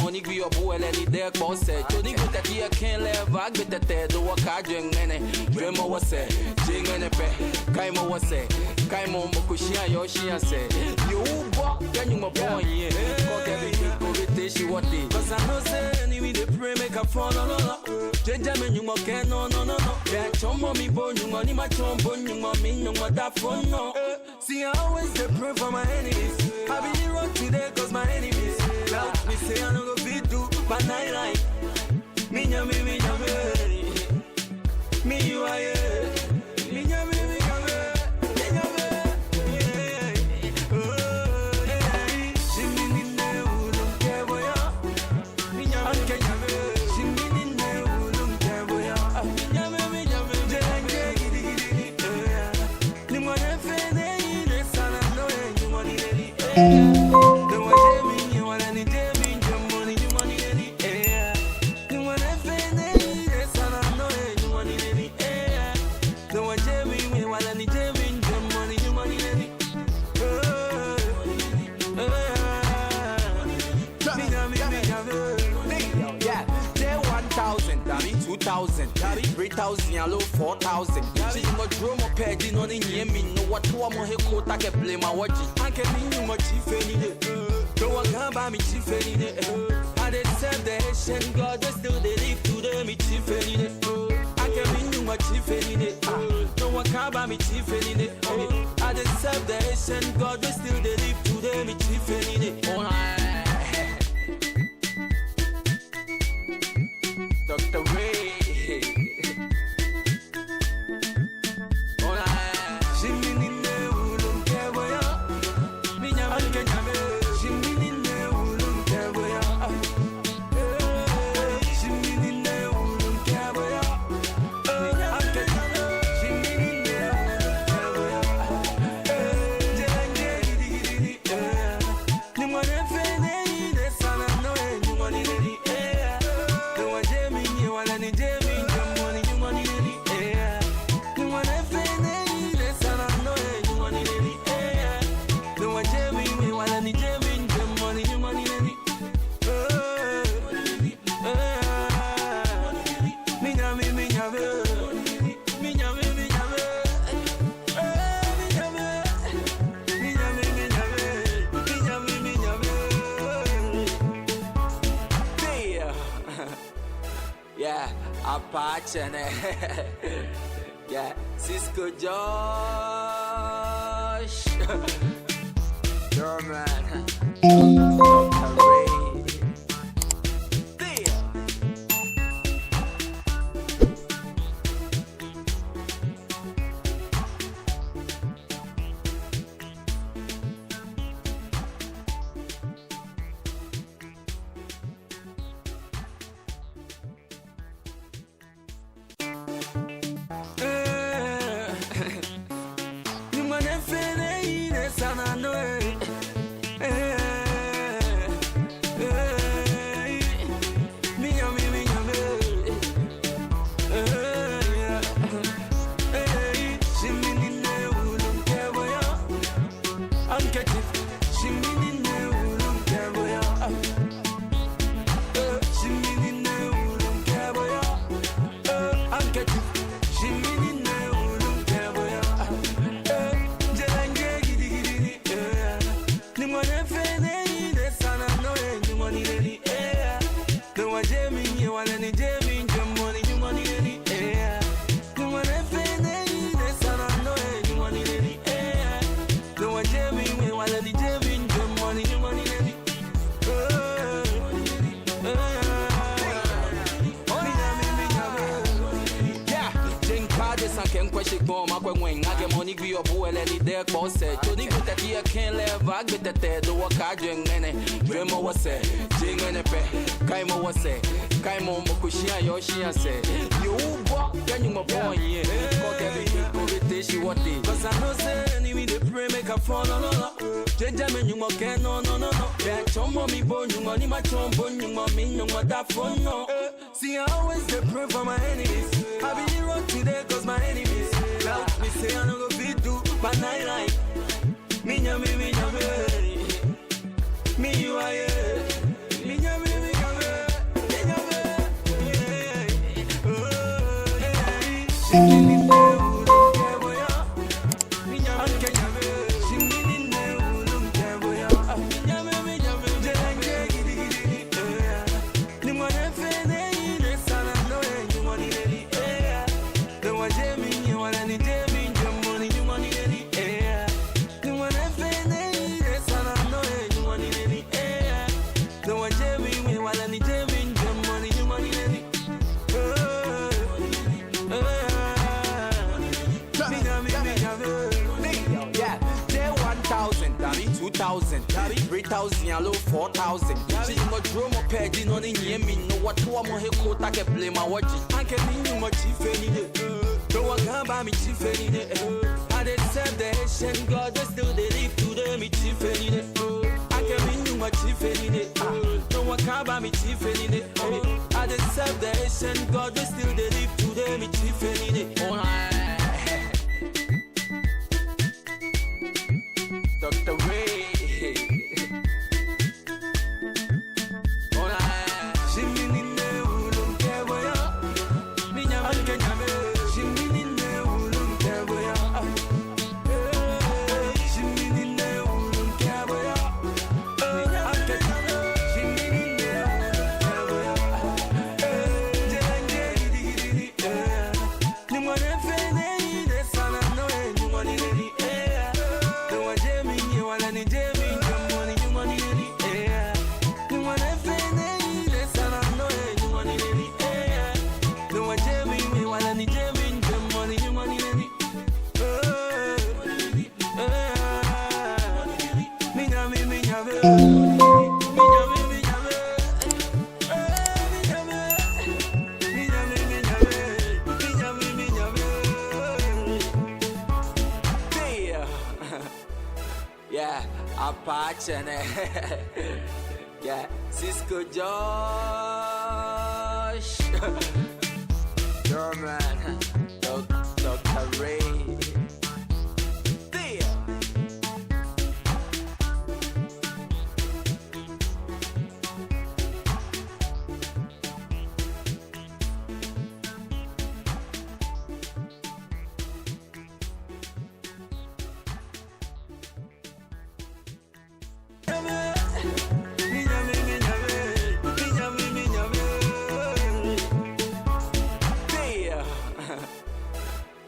Money be your boy, let it there, boss said. Tony with that here can't live, I get the dead, do what I drink, and Dremo was said, Jing and a pet, Kaimo was said, Kaimo Mokushia Yoshia said, you walk, then you my boy, yeah, fuck everything, go with this, you what it. Cause I know, say, anyway, the pray make a fall, no, Gentlemen, you more can, no, yeah, chombo me bone, you money, my chombo, you mommy, no, what that phone, no. See, I always pray for my enemies. I be hero today, cause my enemies. Now, me say, I don't go feed do, but night like me, me, you are here. Me, Yellow 4,000. She's my drum of pedi no ni me no what to am he ko ta ke play my watch. I can mean my chief any no one can buy me chief any I did serve the Haitian God just still they live to them me chief any I can mean my chief any no one can buy me chief any I did serve the Haitian God just still they live to them me chief any Dr. Ray yeah, Cisco Josh, German, Tony be your boy, let it there, boss said. Tony good that you can't live, I get the dead, the work I drink, and dream was said, Jing and a pet, Kaimo was said, Kaimo Mokushia, Yoshia said, you walk, then you were born, yeah, got everything, go with this, you what it. Cause I know, say, anyway, the pray make a fall, no. Gentlemen, you must get no. That chombo me bone, you money, my chombo, you mommy, no more that phone, no. See, I always get pray for my enemies. I be the road today, cause my enemies. Cloud me say, I don't go feed do, but night like. Me, you are, yeah. Carry 3,000, yellow 4,000. She got drum up peg in on the Yemen. No, what two more coat I can blame my watch. I can mean much if any day. No one can buy me chief any day. I did serve the Haitian God, they still they live to them, me chief any day. I can mean much if any day. No one can buy me chief any day. I did serve the Haitian God, they still they live to them, me chief any day. Dr. Ray. Yeah, Apache, yeah, Cisco Josh, German, Dr. Ray.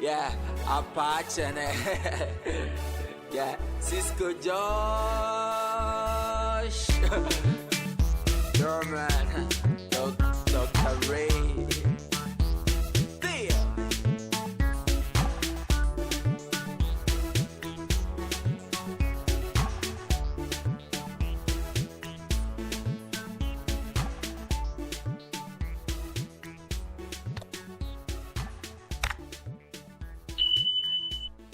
Yeah, Apache, yeah, Cisco Josh.